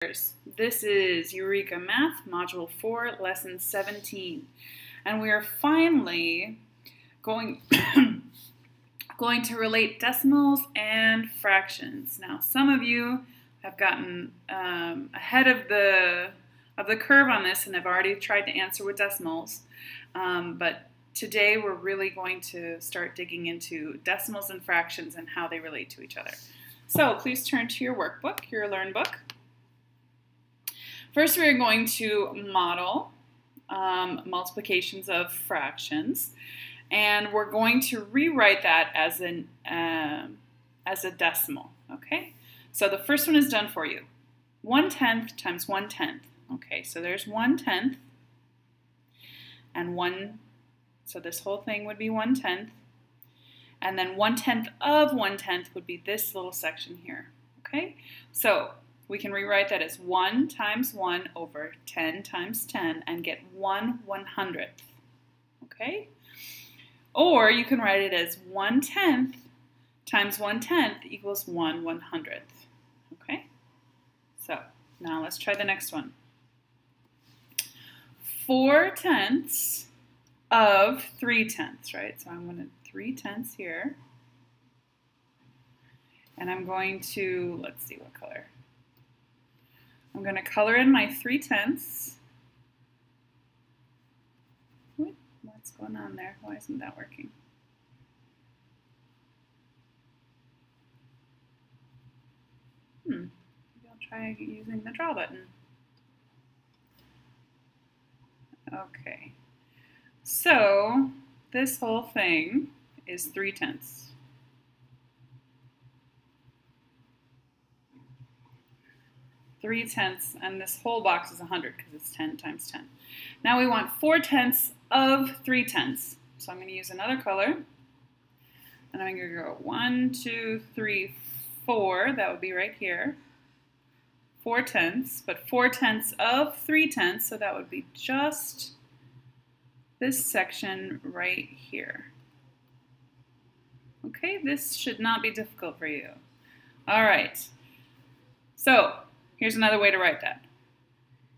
This is Eureka Math, Module 4, Lesson 17. And we are finally going to relate decimals and fractions. Now, some of you have gotten ahead of the curve on this and have already tried to answer with decimals. But today we're really going to start digging into decimals and fractions and how they relate to each other. So please turn to your workbook, your Learn book. First, we're going to model multiplications of fractions, and we're going to rewrite that as a decimal. Okay, so the first one is done for you. 1/10 times 1/10. Okay, so there's 1/10, and so this whole thing would be 1/10, and then 1/10 of 1/10 would be this little section here. Okay, so we can rewrite that as 1 times 1 over 10 times 10 and get 1/100th, okay? Or you can write it as 1/10 times 1/10 equals 1/100th, okay? So now let's try the next one. 4/10 of 3/10, right? So I'm going to 3/10 here. And I'm going to, let's see what color. I'm going to color in my 3/10. What's going on there? Why isn't that working? Maybe I'll try using the draw button. Okay. So this whole thing is 3/10. 3/10, and this whole box is 100 because it's 10 times 10. Now we want 4/10 of 3/10. So I'm going to use another color, and I'm going to go 1, 2, 3, 4. That would be right here. 4/10, but 4/10 of 3/10, so that would be just this section right here. Okay, this should not be difficult for you. All right, so here's another way to write that.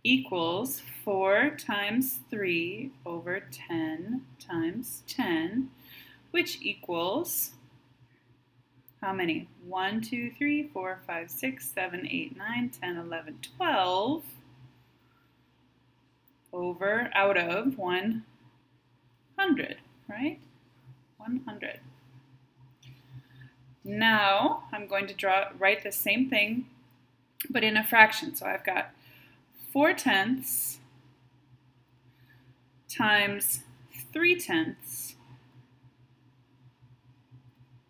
Equals 4 times 3 over 10 times 10, which equals how many? 1, 2, 3, 4, 5, 6, 7, 8, 9, 10, 11, 12 over out of 100, right? 100. Now I'm going to write the same thing but in a fraction. So I've got 4/10 times 3/10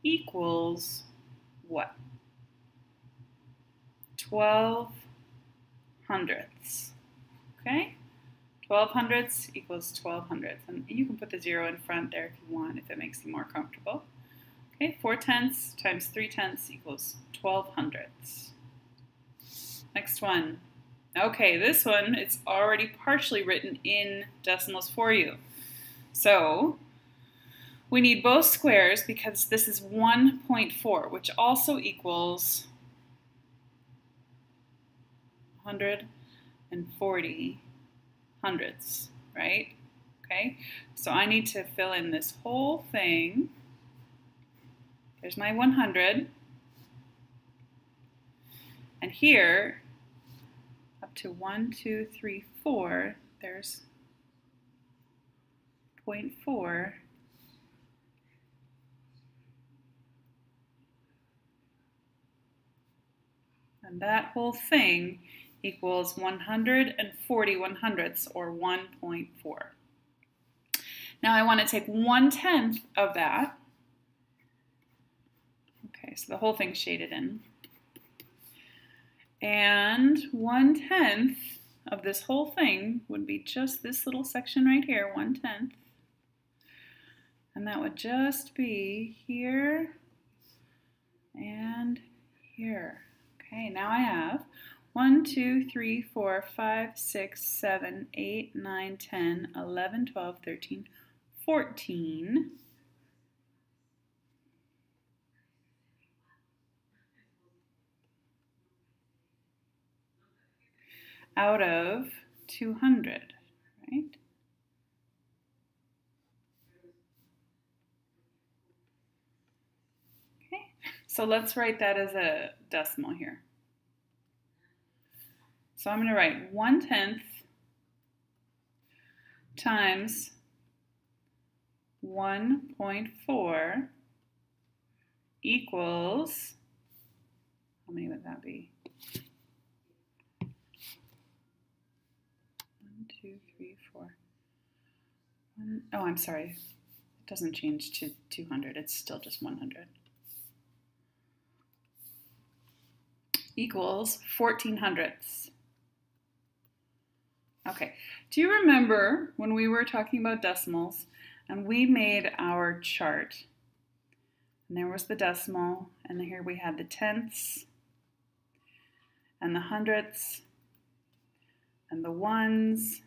equals what? 12/100ths. Okay? 12/100ths equals 12/100ths. And you can put the 0 in front there if you want, if it makes you more comfortable. Okay, 4/10 times 3/10 equals 12/100ths. Next one. Okay, this one, it's already partially written in decimals for you. So we need both squares because this is 1.4, which also equals 140 hundredths, right? Okay, so I need to fill in this whole thing. There's my 100. And here, up to 1, 2, 3, 4, there's 0.4. And that whole thing equals 140 100ths, or 1.4. Now I want to take 1/10 of that. Okay, so the whole thing's shaded in. And 1/10 of this whole thing would be just this little section right here, 1/10. And that would just be here and here. Okay, now I have 1, 2, 3, 4, 5, 6, 7, 8, 9, 10, 11, 12, 13, 14. out of 200, right? Okay, so let's write that as a decimal here. So I'm going to write 1/10 times 1.4 equals, how many would that be? 1, 2, 3, 4. Oh, I'm sorry. It doesn't change to 200. It's still just 100. Equals 14/100. Okay, do you remember when we were talking about decimals and we made our chart? And there was the decimal, and here we had the tenths and the hundredths and the ones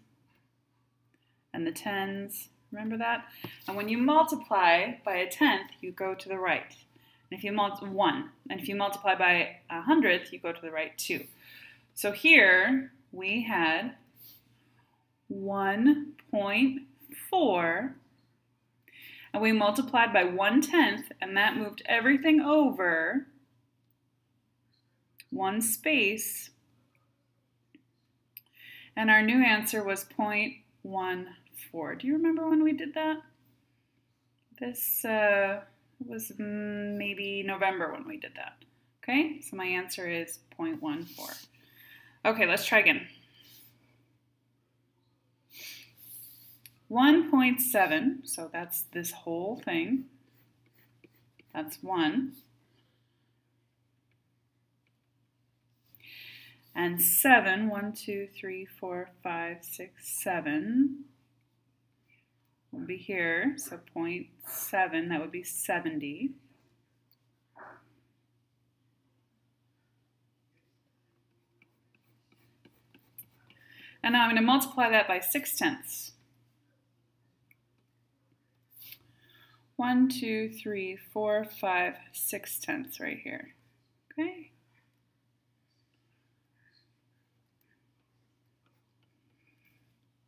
and the tens. Remember that? And when you multiply by a tenth, you go to the right. And if you multiply 1, and if you multiply by 100th, you go to the right 2. So here we had 1.4, and we multiplied by 1/10, and that moved everything over one space, and our new answer was 0.14. Do you remember when we did that? This was maybe November when we did that. Okay, so my answer is 0.14. Okay, let's try again. 1.7, so that's this whole thing. That's 1. And 7, 1, 2, 3, 4, 5, 6, 7 will be here. So 0.7, that would be 70. And now I'm going to multiply that by 6/10. 1, 2, 3, 4, 5, 6/10 right here. Okay.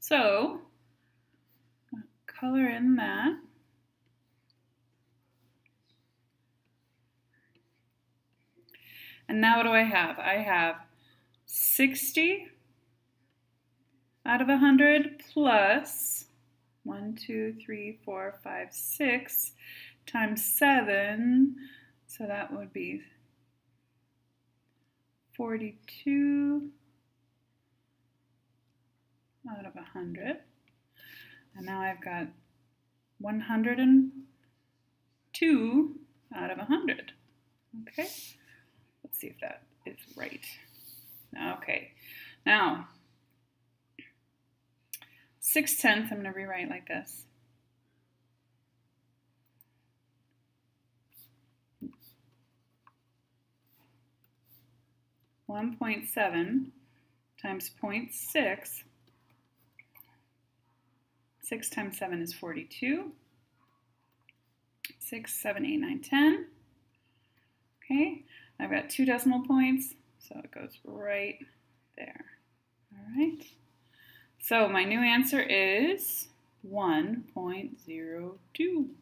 So, color in that. And now what do I have? I have 60 out of 100 plus 1, 2, 3, 4, 5, 6 times 7, so that would be 42 out of 100. And now I've got 102 out of 100. Okay, let's see if that is right. Okay, now 6/10, I'm going to rewrite like this. (1.7) times 0.6. 6 times 7 is 42. 6, 7, 8, 9, 10. Okay, I've got 2 decimal points, so it goes right there. All right. So my new answer is 1.02.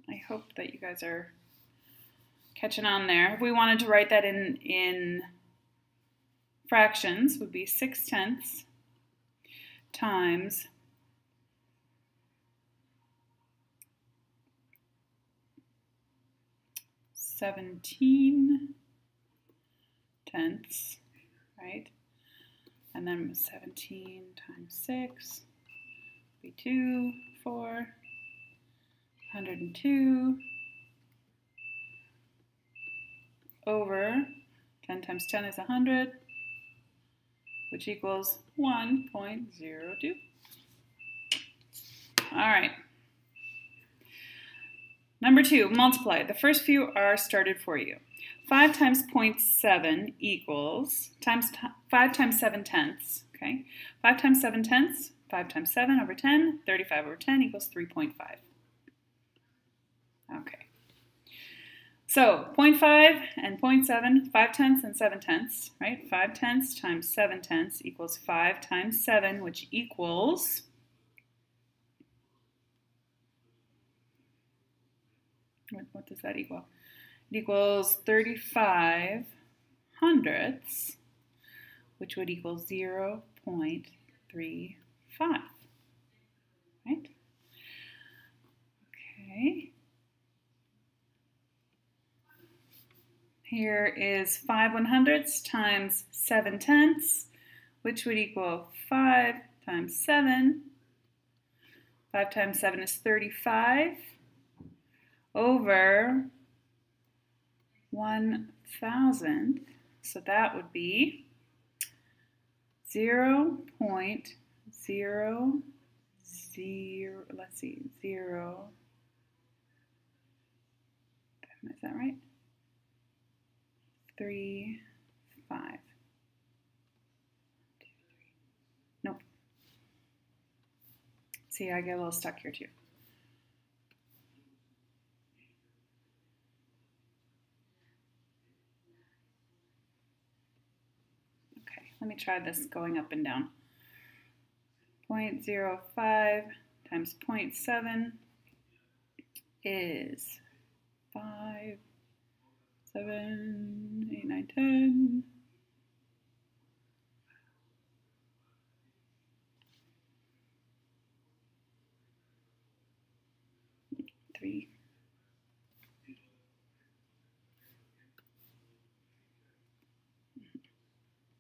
I hope that you guys are catching on there. If we wanted to write that in fractions, would be 6/10 times 17/10, right? And then 17 times 6 would be 2, 4, 102 over 10 times 10 is 100, which equals 1.02. All right. Number 2, multiply. The first few are started for you. 5 times 0.7 equals, 5 times 7/10, okay? 5 times 7/10, 5 times 7 over 10, 35 over 10 equals 3.5. Okay. So 0.5 and 0.7, 5 tenths and 7 tenths, right? 5 tenths times 7 tenths equals 5 times 7, which equals, what does that equal? It equals 35 hundredths, which would equal 0.35, right? Okay. Here is 5 100ths times 7 tenths, which would equal 5 times 7. 5 times 7 is 35 over 1,000th. So that would be 0.00, let's see, 0, is that right? 3, 5. Nope. See, I get a little stuck here too. Okay, let me try this going up and down. 0.05 times 0.7 is 5, 7, 8, 9, 10. 3.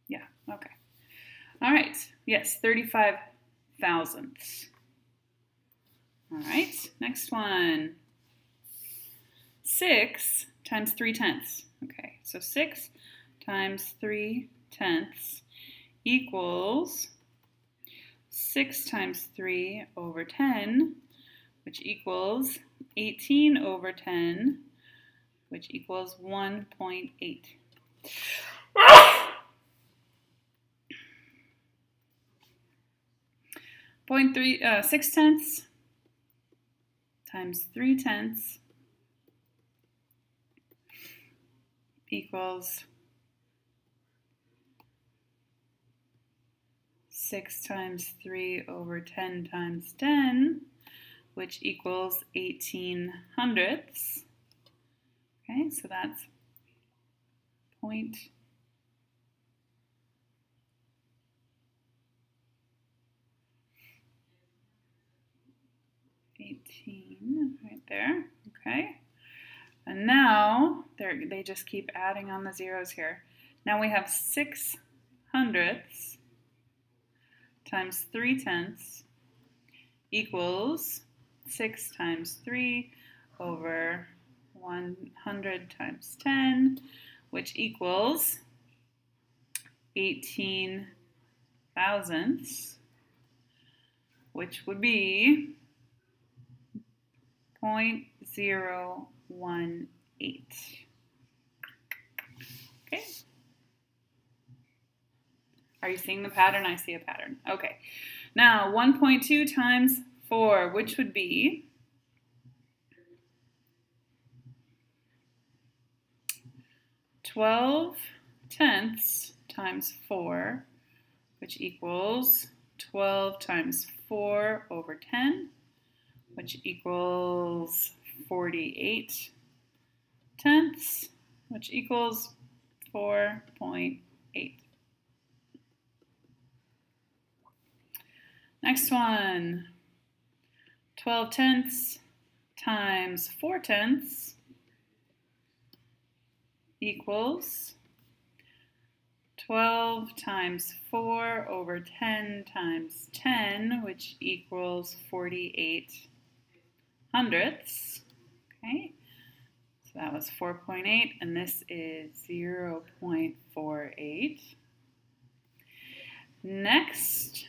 Yeah, okay. All right, yes, 35 thousandths. All right, next one. 6 times 3 tenths. Okay, so 6 times 3 tenths equals 6 times 3 over 10, which equals 18 over 10, which equals 1.8. 6 tenths times 3 tenths equals 6 times 3 over 10 times 10, which equals 18 hundredths. Okay, so that's 0.18 right there. Okay. And now they just keep adding on the zeros here. Now we have 6 hundredths times 3 tenths equals 6 times 3 over 100 times 10, which equals 18 thousandths, which would be 0.018. Okay. Are you seeing the pattern? I see a pattern. Okay. Now 1.2 times 4, which would be 12 tenths times 4, which equals 12 times 4 over 10, which equals 48 tenths, which equals 4.8. Next one, 12 tenths times 4 tenths equals 12 times 4 over 10 times 10, which equals 48 hundredths. Okay, so that was 4.8, and this is 0.48. Next,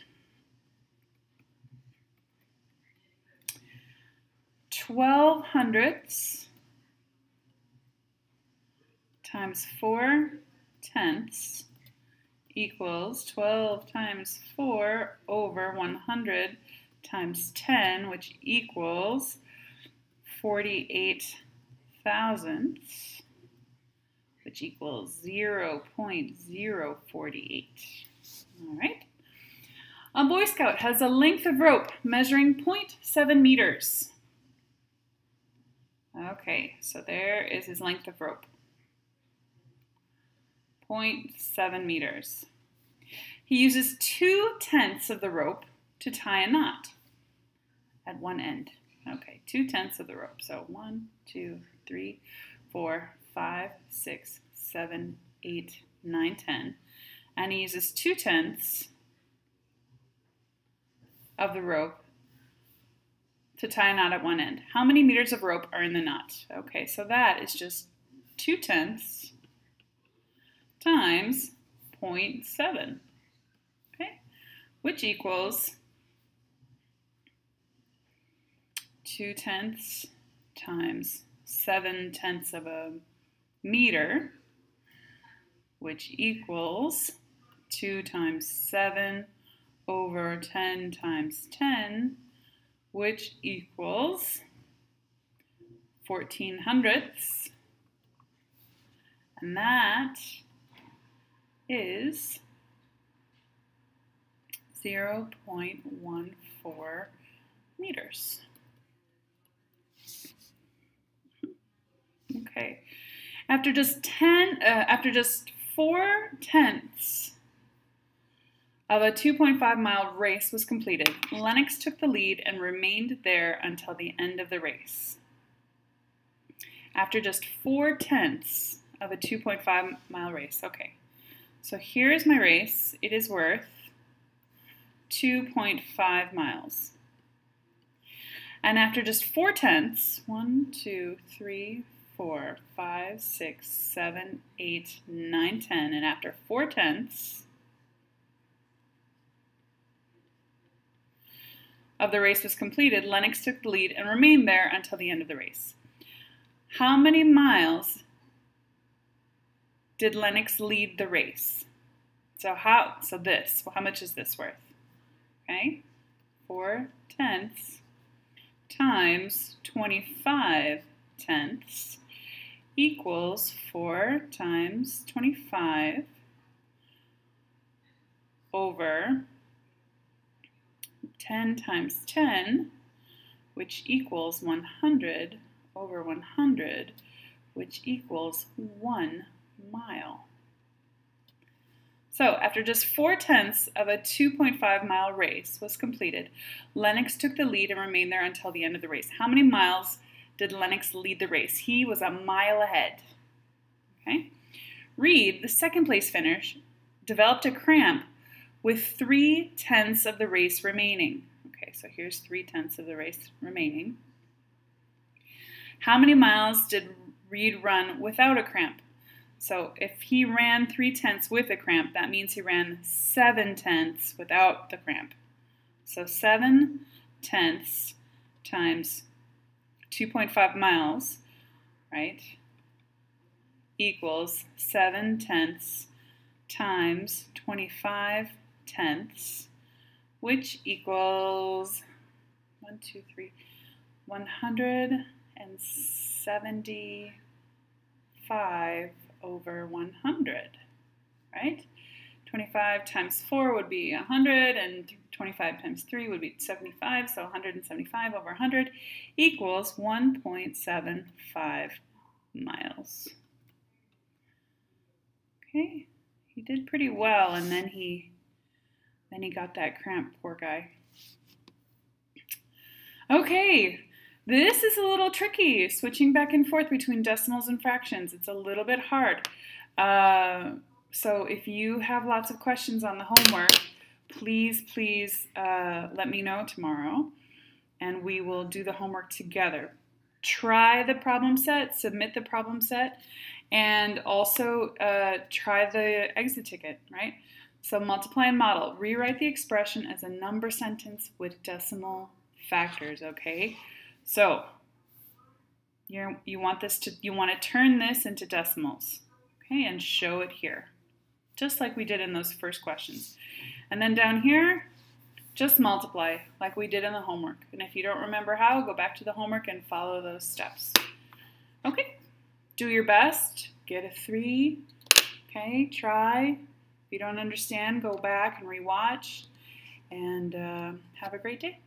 12 hundredths times 4 tenths equals 12 times 4 over 100 times 10, which equals 48 thousandths, which equals 0.048. All right. A Boy Scout has a length of rope measuring 0.7 meters. Okay, so there is his length of rope. 0.7 meters. He uses 2/10 of the rope to tie a knot at one end. Okay, 2/10 of the rope. So 1, 2, 3, 4, 5, 6, 7, 8, 9, 10. And he uses 2/10 of the rope to tie a knot at one end. How many meters of rope are in the knot? Okay, so that is just 2/10 times 0.7, okay, which equals 2/10 times 7/10 of a meter, which equals 2 times 7 over 10 times 10, which equals 1400ths, and that is 0.14 meters. Okay, after just 4/10 of a 2.5-mile race was completed, Lennox took the lead and remained there until the end of the race. After just 4/10 of a 2.5-mile race. Okay, so here is my race. It is worth 2.5 miles. And after just 4/10, 1, 2, 3, 4, 5, 6, 7, 8, 9, 10, and after 4/10 of the race was completed, Lennox took the lead and remained there until the end of the race. How many miles did Lennox lead the race? So how much is this worth? Okay, 4/10 times 25/10 equals 4 times 25 over 10 times 10, which equals 100 over 100, which equals 1 mile. So after just 4/10 of a 2.5-mile race was completed, Lennox took the lead and remained there until the end of the race. How many miles did Lennox lead the race? He was a mile ahead. Okay. Reed, the second place finisher, developed a cramp with 3/10 of the race remaining. Okay, so here's 3/10 of the race remaining. How many miles did Reed run without a cramp? So if he ran 3/10 with a cramp, that means he ran 7/10 without the cramp. So 7/10 times 2.5 miles, right, equals 7/10 times 25/10, which equals 175 over 100, right? 25 times 4 would be 100, and 25 times 3 would be 75, so 175 over 100 equals 1.75 miles. Okay, he did pretty well, and then he got that cramp, poor guy. Okay, this is a little tricky, switching back and forth between decimals and fractions. It's a little bit hard. So if you have lots of questions on the homework, please let me know tomorrow, and we will do the homework together. Try the problem set, submit the problem set, and also try the exit ticket, right? So multiply and model. Rewrite the expression as a number sentence with decimal factors, okay? So you want to turn this into decimals, okay, and show it here, just like we did in those first questions. And then down here, just multiply like we did in the homework. And if you don't remember how, go back to the homework and follow those steps. Okay, do your best, get a 3. Okay, try. If you don't understand, go back and rewatch, and have a great day.